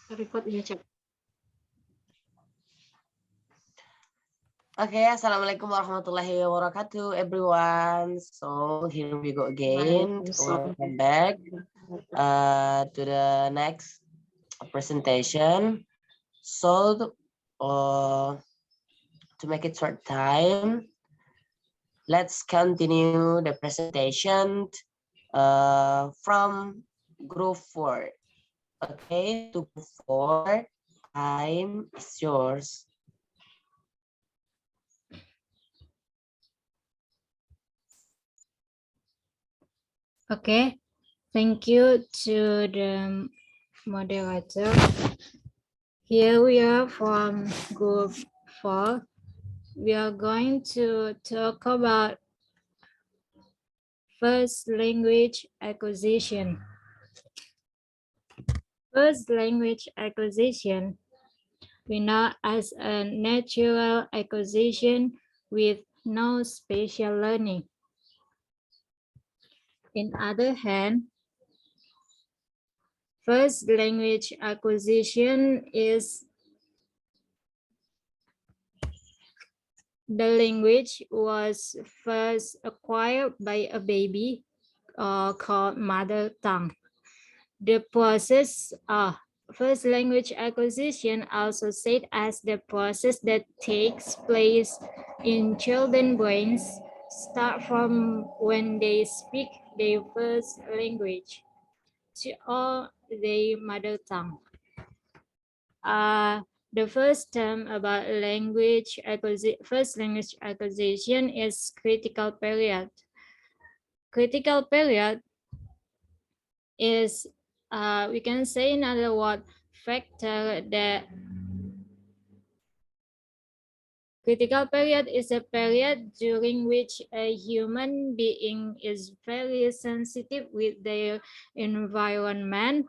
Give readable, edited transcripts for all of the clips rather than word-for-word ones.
Okay, assalamualaikum warahmatullahi wabarakatuh, everyone. So here we go again. Welcome back to the next presentation. So to make it short time, let's continue the presentation from group 4. Okay, to group 4, time is yours. Okay, thank you to the moderator. Here we are from group 4. We are going to talk about first language acquisition. First language acquisition, we know as a natural acquisition with no special learning. On the other hand, first language acquisition is the language was first acquired by a baby called mother tongue. The process of first language acquisition, also said as the process that takes place in children's brains, start from when they speak their first language to all their mother tongue. The first term about first language acquisition is critical period. Critical period is, we can say in other words, factor that critical period is a period during which a human being is very sensitive with their environment.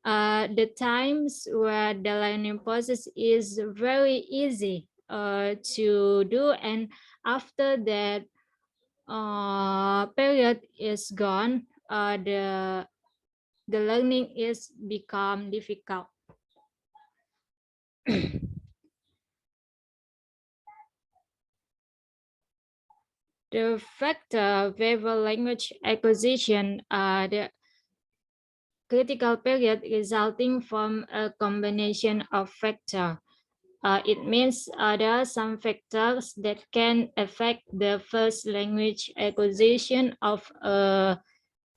The times where the learning process is very easy to do, and after that period is gone, the learning is become difficult. The factor favor language acquisition, the critical period resulting from a combination of factors. It means there are some factors that can affect the first language acquisition of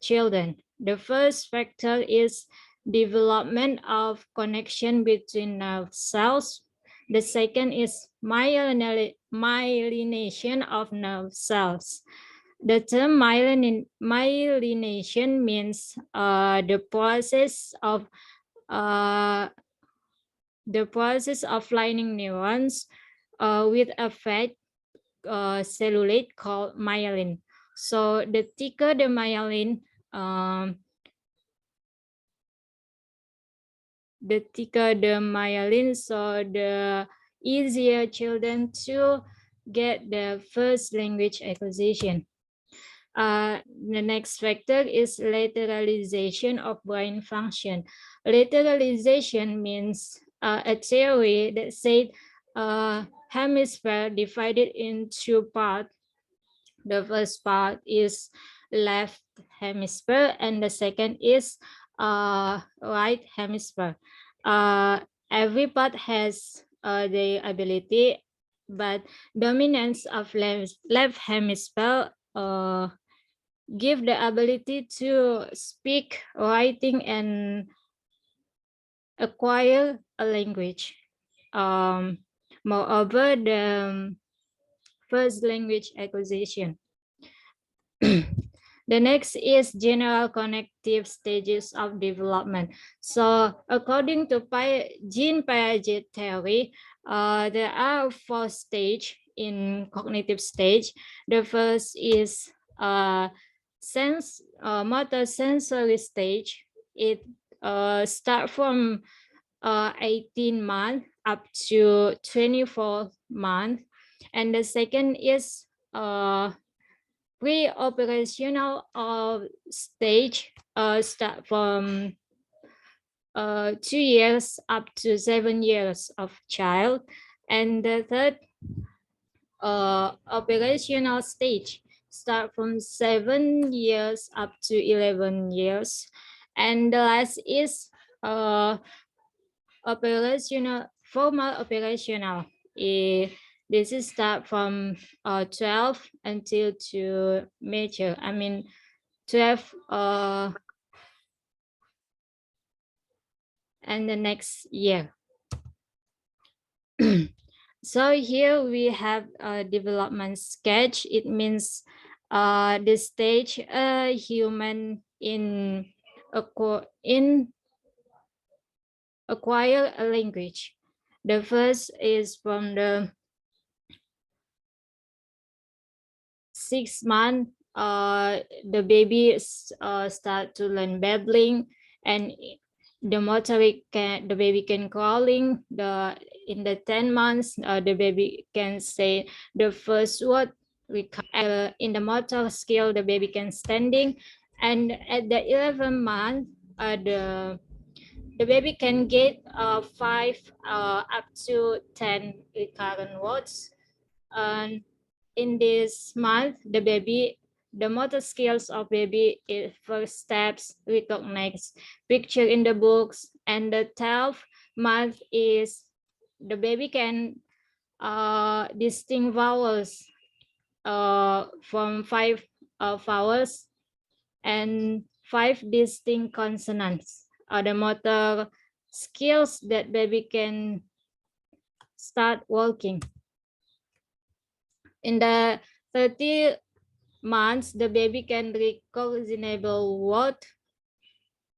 children. The first factor is development of connection between nerve cells. The second is myelination of nerve cells. The term myelination means the process of lining neurons with a fat cellulate called myelin. So the thicker the myelin, so the easier children to get the first language acquisition. The next factor is lateralization of brain function. Lateralization means a theory that said hemisphere divided into two parts. The first part is left hemisphere and the second is right hemisphere. Every part has the ability, but dominance of left hemisphere give the ability to speak, writing, and acquire a language. Moreover, the first language acquisition. The next is general connective stages of development. So according to Jean Piaget theory, there are 4 stages in cognitive stage. The first is motor sensory stage. It start from 18 months up to 24 months. And the second is pre-operational stage, start from 2 years up to 7 years of child. And the third operational stage start from 7 years up to 11 years. And the last is formal operational. This is start from 12 until to major. I mean 12 and the next year. So here we have a development sketch. It means the stage a human acquire a language. The first is from the 6 month. The baby start to learn babbling, and the baby can crawling. In the 10 months, the baby can say the first word. In the motor skill, the baby can standing, and at the 11 month, the baby can get 5 up to 10 recurrent words. And in this month, the motor skills of baby is first steps, recognize picture in the books, and the 12th month is the baby can distinct vowels from 5 vowels and 5 distinct consonants. The motor skills that baby can start walking. In the 30 months, the baby can recognizable word,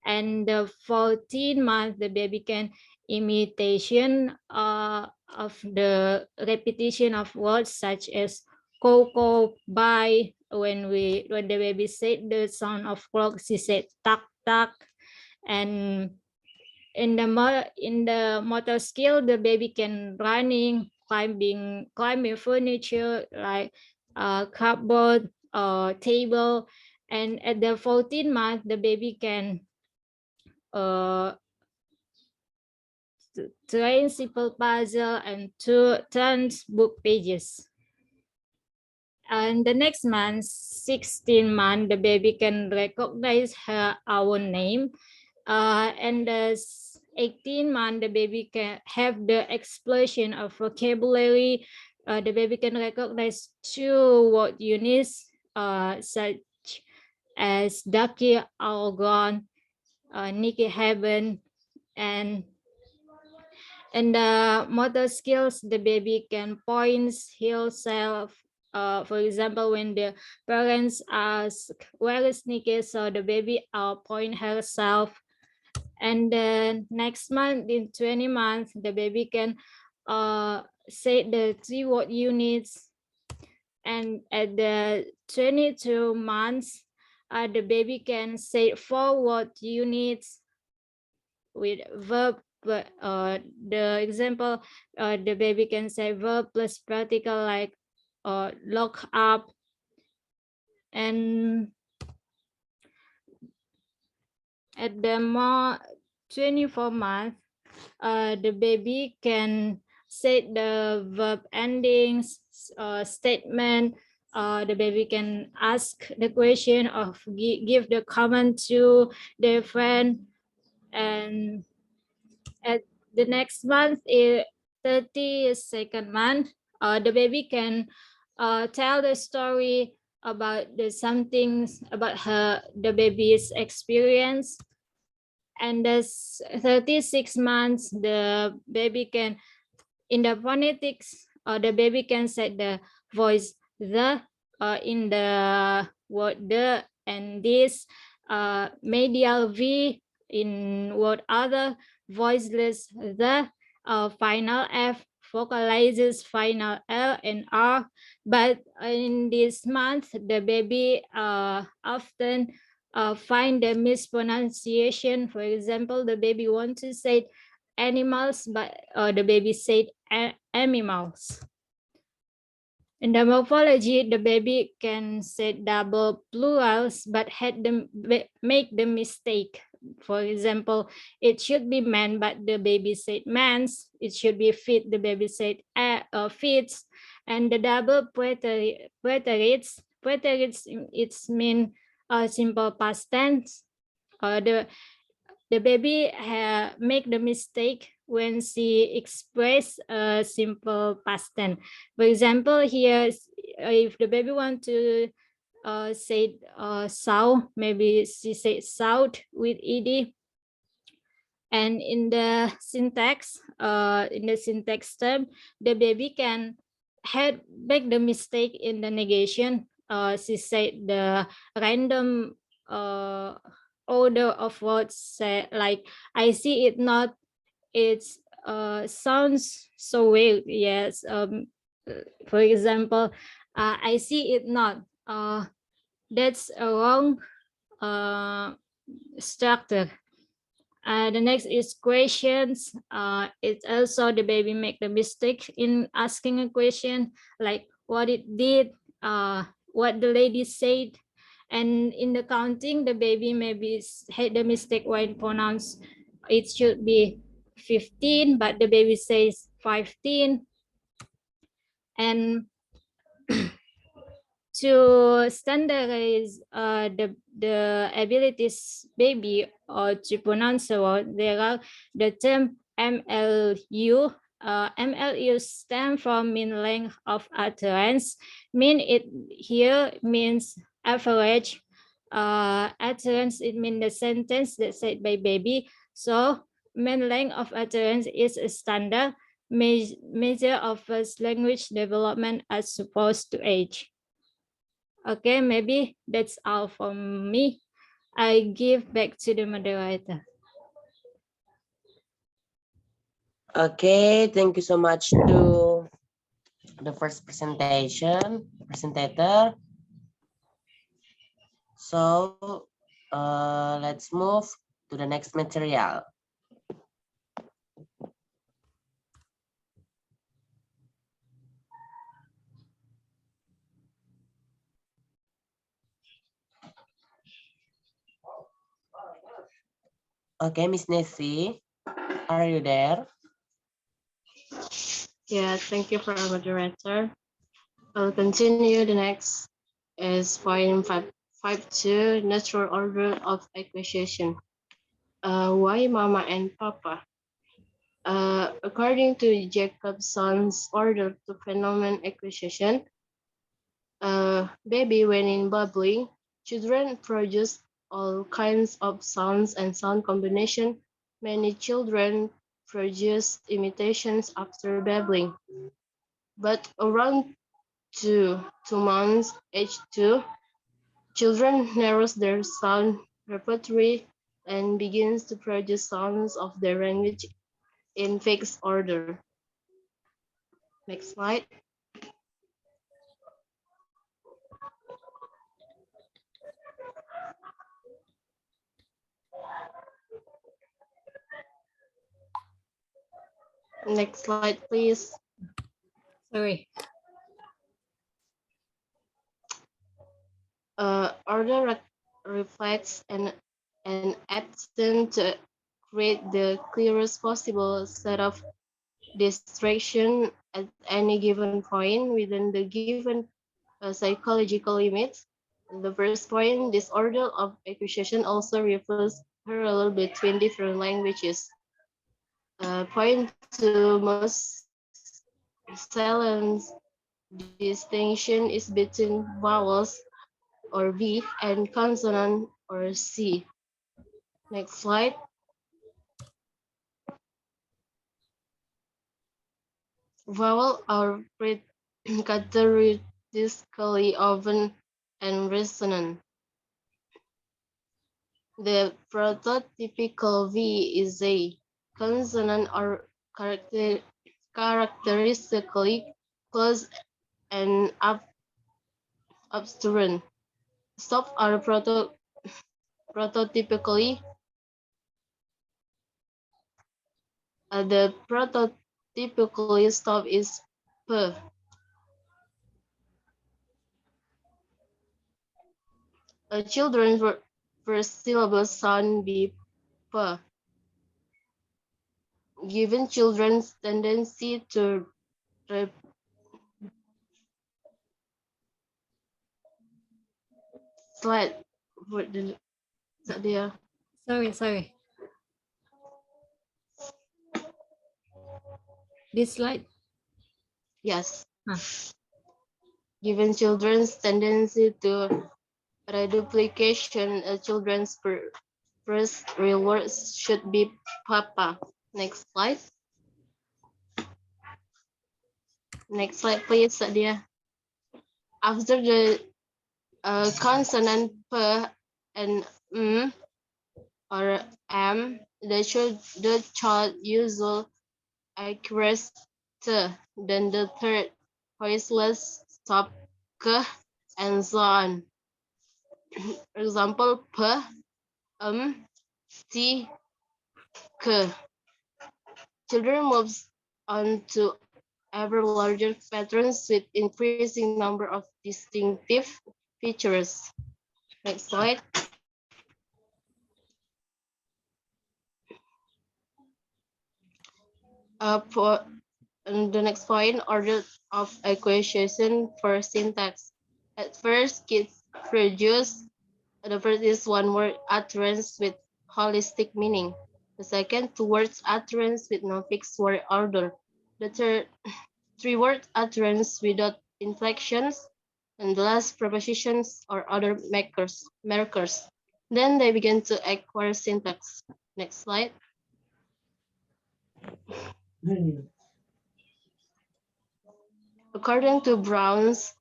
and the 14 months, the baby can imitation of the repetition of words such as coco, buy. When the baby said the sound of clock, she said tak tak. And in the motor skill, the baby can running, climbing furniture like cupboard, table. And at the 14 month, the baby can train simple puzzle and turn book pages. And the next month, 16 month, the baby can recognize her own name. And the 18 month, the baby can have the explosion of vocabulary. The baby can recognize 2 word units such as ducky, algon, Nikki Heaven. And the motor skills, the baby can point himself. For example, when the parents ask where is Nikki, so the baby point herself. And then next month, in 20 months, the baby can say the 3 word units. And at the 22 months, the baby can say 4 word units with verb. The example, the baby can say verb plus particle like lock up. And at the 24 month, the baby can say the verb endings, statement. The baby can ask the question or give the comment to their friend. And at the next month, 32nd month, the baby can tell the story about some things about the baby's experience. And the 36 months, the baby can, in the phonetics, the baby can set the voice the in the word the, and this medial V in word other, voiceless the, final F vocalizes final L and R. But in this month, the baby often find the mispronunciation. For example, the baby wants to say animals, but the baby said animals. In the morphology, the baby can say double plurals, but had them make the mistake. For example, it should be man, but the baby said mans. It should be feet, the baby said feets. And the double preterites, it's mean simple past tense. The baby make the mistake when she express a simple past tense. For example, here, if the baby want to say sow, maybe she said south with ed. And in the syntax term, the baby can make the mistake in the negation. She said the random order of words, say like I see it not. It's sounds so weird. Yes. For example, I see it not. That's a wrong structure. The next is questions. It's also the baby make the mistake in asking a question, like what it did, what the lady said. And in the counting, the baby maybe had the mistake when pronounce it should be 15, but the baby says 15. And to standardize the abilities baby or to pronounce a word, there are the term MLU. MLU stand for mean length of utterance. Mean it here means average. Utterance, it means the sentence that said by baby. So mean length of utterance is a standard measure of first language development as opposed to age. Okay, maybe that's all from me. I give back to the moderator. Okay, thank you so much to the first presentator. So let's move to the next material. Okay, Miss Nessy, are you there? Yeah, thank you for our moderator. I'll continue. The next is point 5.2, natural order of acquisition. Why mama and papa? According to Jacobson's order to phenomenon acquisition, baby when in bubbling, children produce all kinds of sounds and sound combination. Many children produce imitations after babbling. But around two months, age 2, children narrows their sound repertoire and begins to produce sounds of their language in fixed order. Next slide. Next slide, please. Sorry. Order reflects an attempt to create the clearest possible set of distraction at any given point within the given psychological limits. The first point, this order of acquisition also refers parallel between different languages. Point to most salient distinction is between vowels or V and consonant or C. Next slide. Vowel are characteristically open and resonant. The prototypical V is a consonant or characteristically close and obstruent. Stops are prototypically. The prototypically stop is P. Children's first syllable sound B per. Given children's tendency to slide with the Saddia. Sorry. This slide. Yes. Huh. Given children's tendency to reduplication, children's first real words should be papa. Next slide. Next slide, please, Saddia. After the consonant p and m or m, the child usually acquires t. Then the third voiceless stop k and so on. Example p, t, k. Children moves on to ever larger patterns with increasing number of distinctive features. Next slide. For the next point, order of acquisition for syntax. At first, kids produce the first is one word utterance with holistic meaning. The second, two words utterance with no fixed word order. The third, three word utterance without inflections. And the last, prepositions or other markers. Then they begin to acquire syntax. Next slide. According to Brown's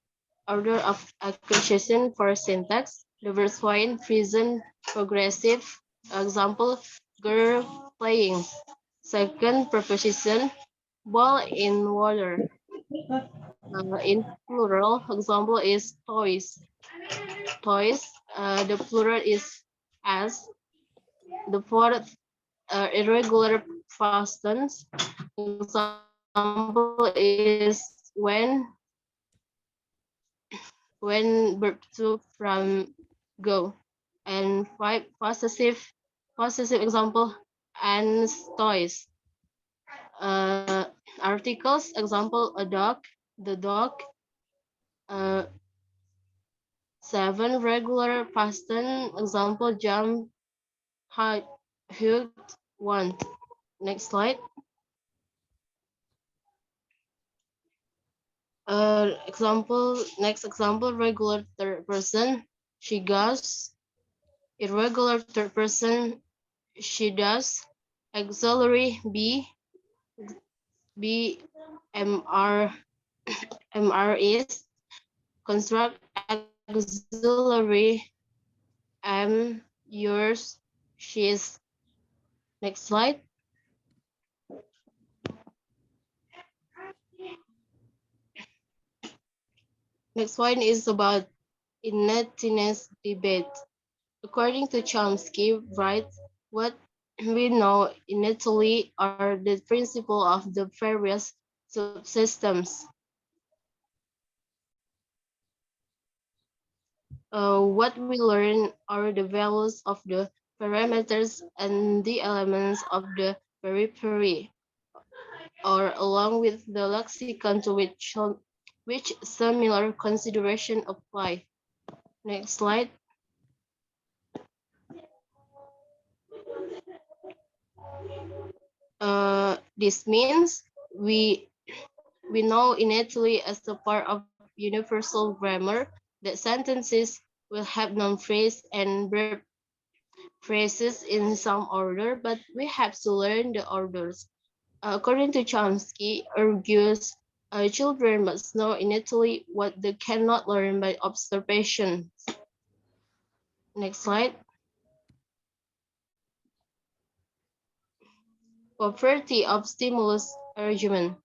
order of acquisition for syntax, the verb point present progressive. Example, girl playing. Second, preposition, ball in water. In plural, example is toys. Toys, the plural is as. The fourth, irregular past tense. Example is when verb to from go. And five, possessive example and toys. Articles, example a dog, the dog. Uh, seven, regular past tense, example jump, hug, want. Next slide. Next example, regular third person, she goes. Irregular third person, she does. Auxiliary mr is. Construct auxiliary yours, she's. Next slide. Next one is about innatedness debate. According to Chomsky, right, what we know innately are the principle of the various subsystems. What we learn are the values of the parameters and the elements of the periphery, or along with the lexicon to which similar consideration apply. Next slide. This means we know innately as a part of universal grammar that sentences will have noun phrase and verb phrases in some order, but we have to learn the orders. According to Chomsky, argues children must know innately what they cannot learn by observation. Next slide. Poverty of stimulus argument.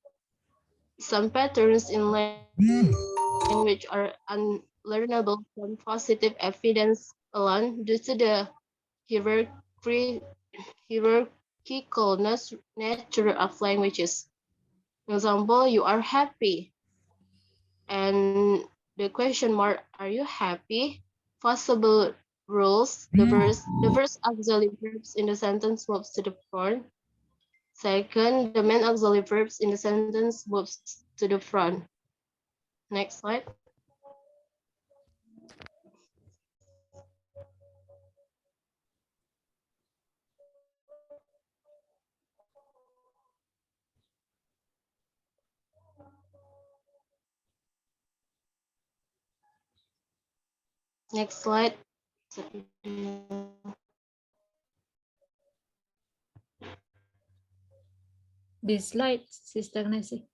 Some patterns in language are unlearnable from positive evidence alone due to the hierarchical nature of languages. Example, you are happy. And the question mark, are you happy? Possible Rules. The first auxiliary verbs in the sentence moves to the front. Second, the main auxiliary verbs in the sentence moves to the front. Next slide. Next slide. This slide, Sister Nessy.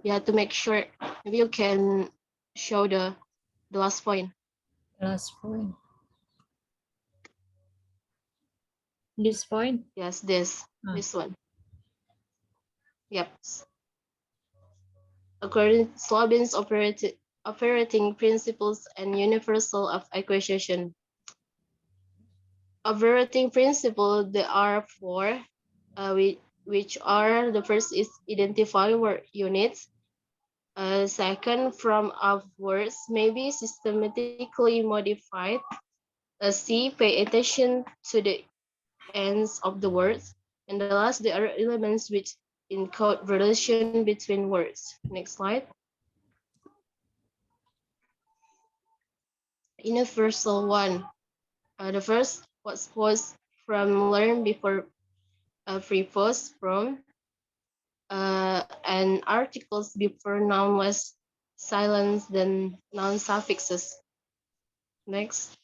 Yeah, to make sure, maybe you can show the last point. Last point. This point? Yes, this one. Yep. According to Slobin's operating principles and universal of acquisition. Operating principle, there are four, which are, the first is identify word units. Second, from of words may be systematically modified. C, pay attention to the ends of the words. And the last, there are elements which encode relation between words. Next slide. Universal one. The first was from learn before prepost from, and articles before noun was silence than noun suffixes. Next.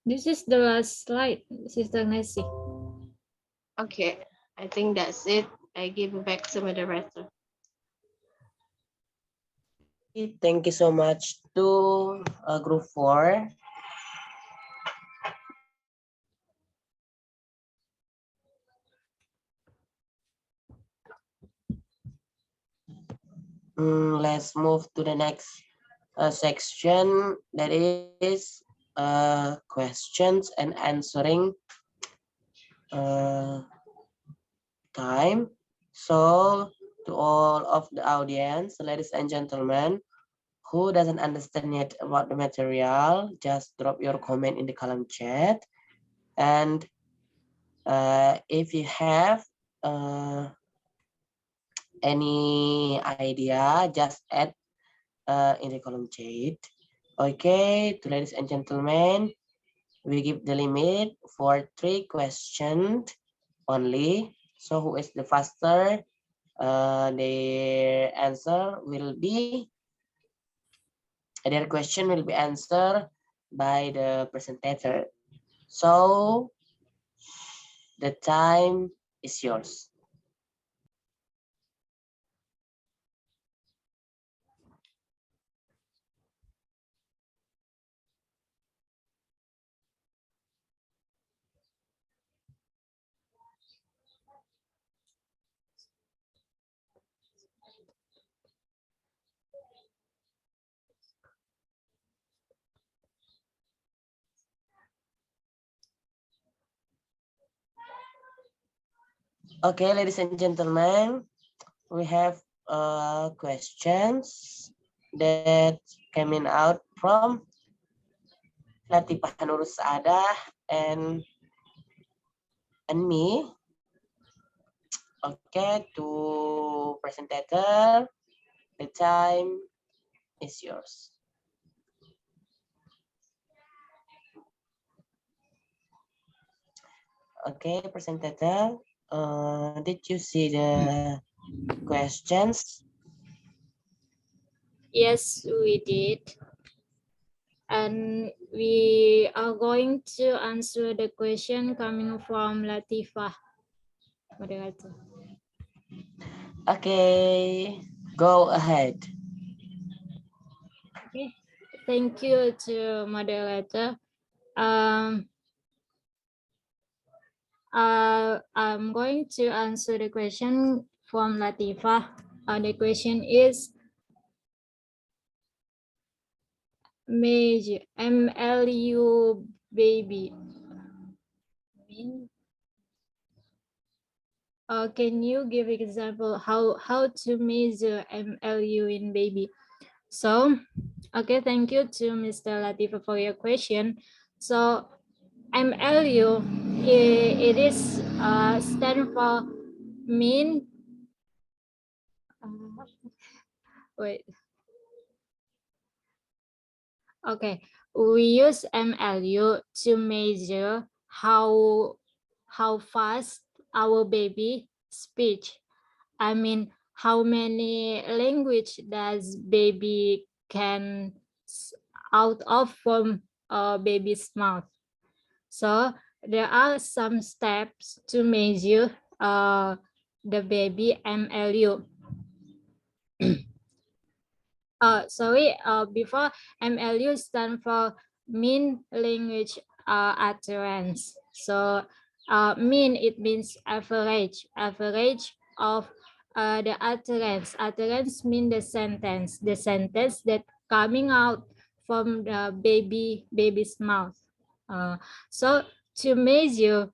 This is the last slide, Sister Nessy. Okay, I think that's it. I give it back to moderator. Thank you so much to group 4. Let's move to the next section, that is questions and answering time. So to all of the audience, ladies and gentlemen, who doesn't understand yet about the material, just drop your comment in the column chat. And if you have any idea, just add in the column chat. Okay, to ladies and gentlemen, we give the limit for 3 questions only. So who is the faster? Their answer will be, their question will be answered by the presenter. So the time is yours. Okay, ladies and gentlemen, we have questions that coming out from Latifah Nurus Syahada and me. Okay, to presenter, the time is yours. Okay, presenter, did you see the questions? Yes, we did. And we are going to answer the question coming from Latifah. Moderator. Okay, go ahead. Okay, thank you to moderator. I'm going to answer the question from Latifah. The question is, MLU baby. Can you give example how to measure MLU in baby? So, okay, thank you to Mr. Latifa for your question. So, MLU, it is stand for mean. Wait. Okay, we use MLU to measure how fast our baby speech. I mean, how many language does baby can out of from a baby's mouth. So there are some steps to measure the baby MLU. Before MLU stand for mean language utterance. So mean, it means average of the utterance. Utterance mean the sentence that coming out from the baby's mouth. So to measure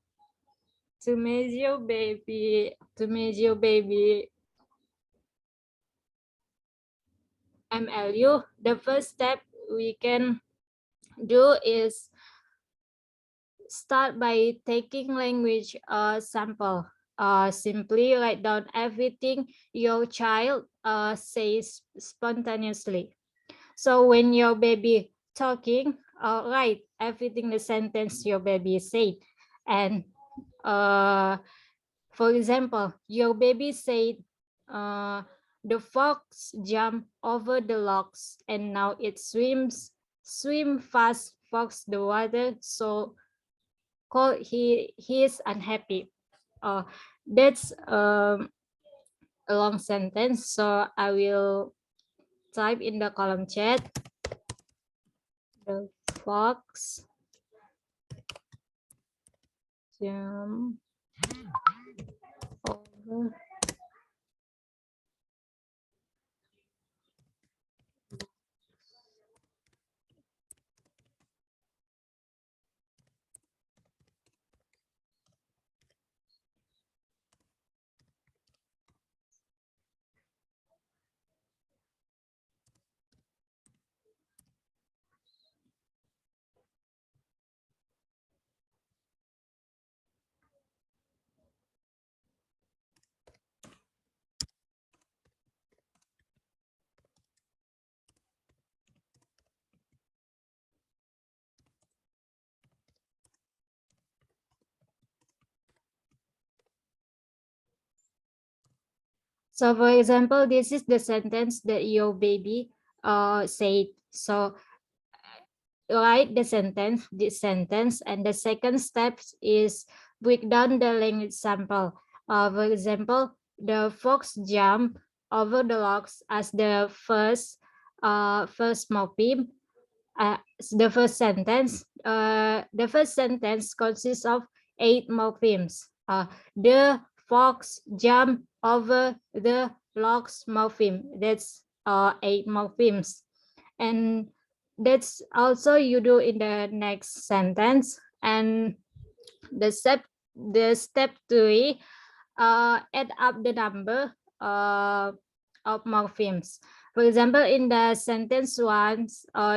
baby MLU, the first step we can do is start by taking language sample. Simply write down everything your child says spontaneously. So when your baby talking, write everything the sentence your baby said. And for example, your baby said, the fox jumped over the logs and now it swim fast fox the water, so cold he is unhappy. That's a long sentence, so I will type in the column chat. The fox jumped over. So for example, this is the sentence that your baby said. So write the sentence, this sentence, and the second step is break down the language sample. For example, the fox jumped over the logs as the first morpheme. The first sentence. The first sentence consists of 8 morphemes. The fox jumped over the logs morpheme. That's 8 morphemes. And that's also you do in the next sentence. And the step 3, add up the number of morphemes. For example, in the sentence 1,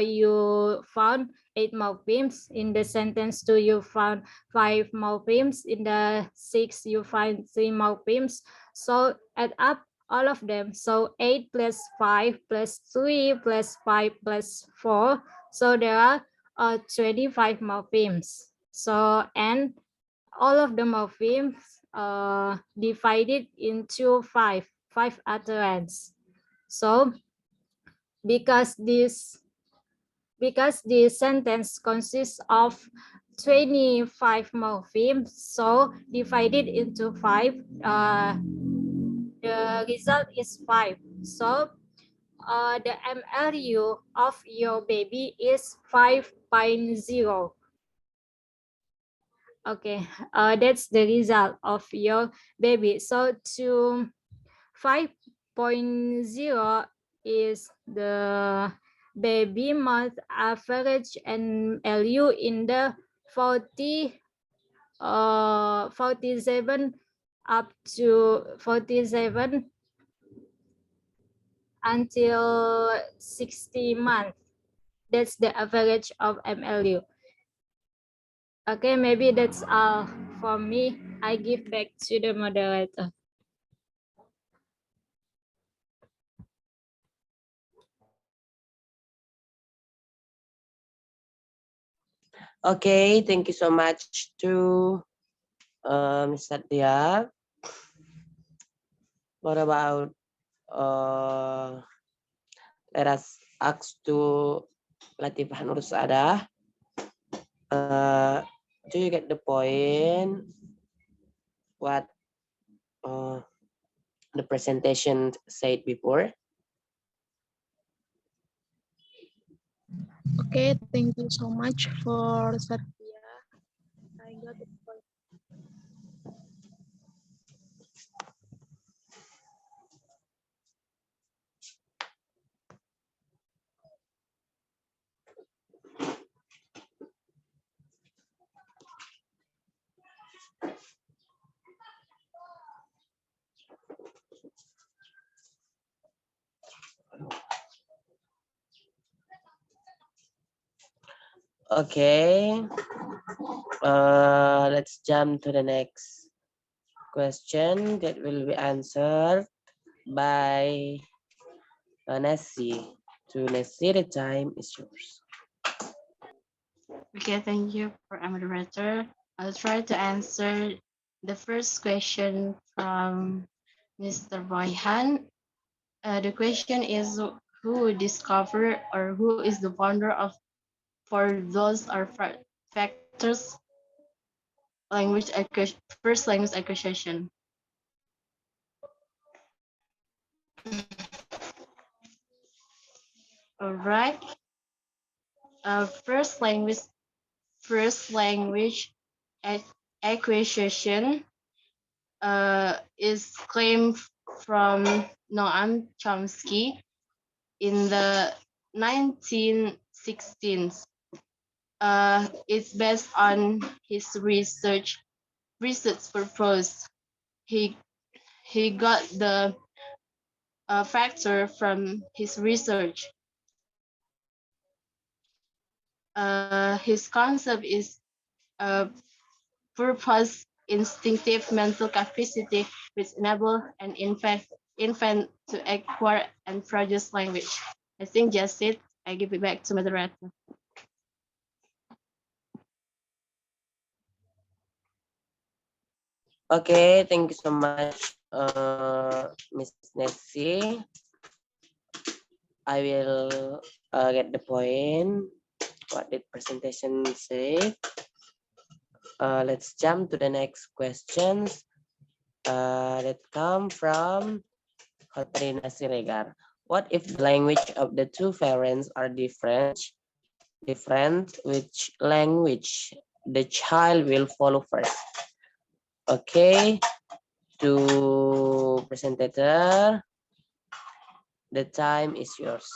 you found 8 morphemes. In the sentence 2, you found 5 morphemes. In the 6, you find 3 morphemes. So add up all of them. So 8 plus 5 plus 3 plus 5 plus 4. So there are 25 morphemes. So, and all of the morphemes divided into five utterance. So because this sentence consists of 25 morphemes, so divided into 5, the result is 5. So the MLU of your baby is 5.0. Okay, that's the result of your baby. So to 5.0 is the baby month average and LU in the 47 up to 47 until 60 months. That's the average of MLU. Okay, maybe that's all for me. I give back to the moderator. Okay, thank you so much to Ms. Saddia. What about let us ask to Latifah Nur Saadah. Do you get the point? What the presentation said before? Okay, thank you so much for Saddia. I got it. Okay, let's jump to the next question that will be answered by Nessy. To Nessy, the time is yours. Okay, thank you for our moderator. I'll try to answer the first question from Mr. Boyhan. The question is who discovered or who is the founder of for those are factors first language acquisition. All right. First language acquisition is claimed from Noam Chomsky in the 1916s. It's based on his research purpose. He got the factor from his research. His concept is purpose instinctive mental capacity which enable an infant to acquire and produce language. I think just it. I give it back to moderator. Okay, thank you so much, Miss Nessy. I will get the point. What did presentation say? Let's jump to the next questions that come from Katrina Siregar. What if the language of the two parents are different? Which language the child will follow first? Okay, to presenter, the time is yours.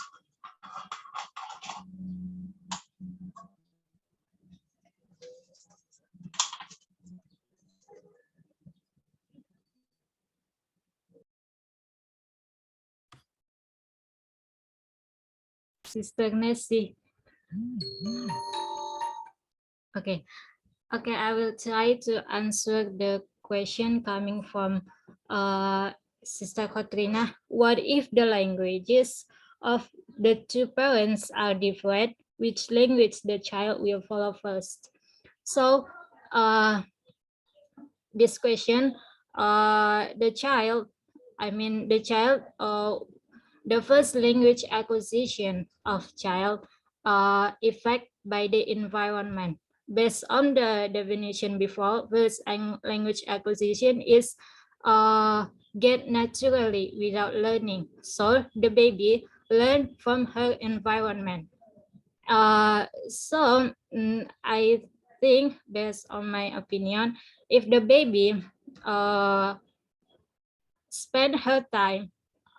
Sister Nessy. Okay. Okay, I will try to answer the question coming from Sister Katrina. What if the languages of the two parents are different? Which language the child will follow first? So, this question, the first language acquisition of child affected by the environment. Based on the definition before, first language acquisition is get naturally without learning. So the baby learn from her environment. I think, based on my opinion, if the baby spend her time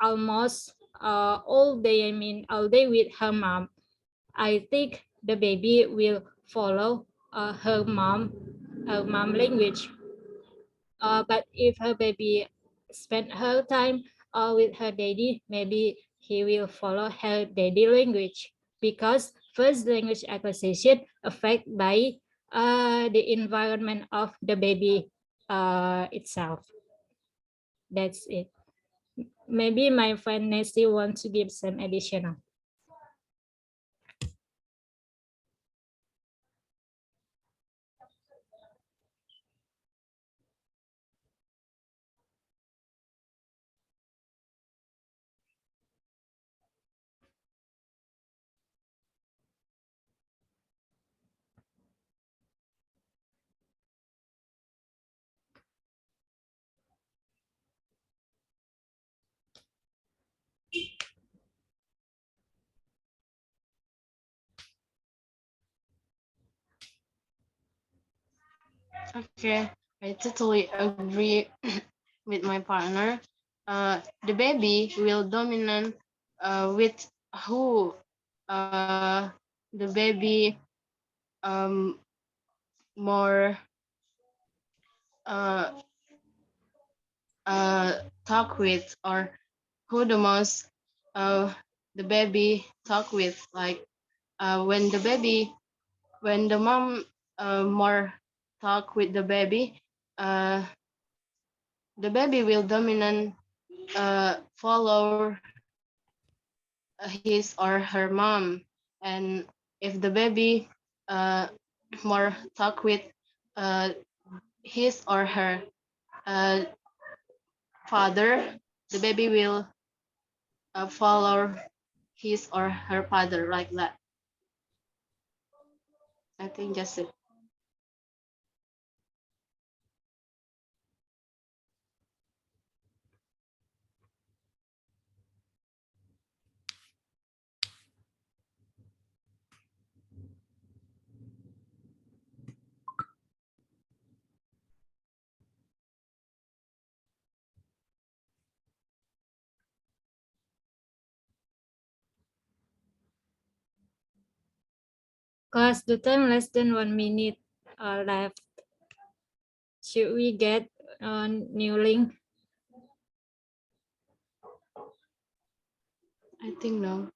almost all day with her mom, I think the baby will follow her mom language. But if her baby spend her time with her daddy, maybe he will follow her daddy language, because first language acquisition affected by the environment of the baby itself. That's it. Maybe my friend Nessy wants to give some additional. Okay, I totally agree with my partner. The baby will dominant with who the baby um, more uh, talk with, or who the most the baby talk with. Like when the mom more talk with uh, the baby will dominant follow his or her mom. And if the baby uh, more talk with uh, his or her uh, father, the baby will follow his or her father, like that. I think that's it. Because the time less than 1 minute left. Should we get a new link? I think no.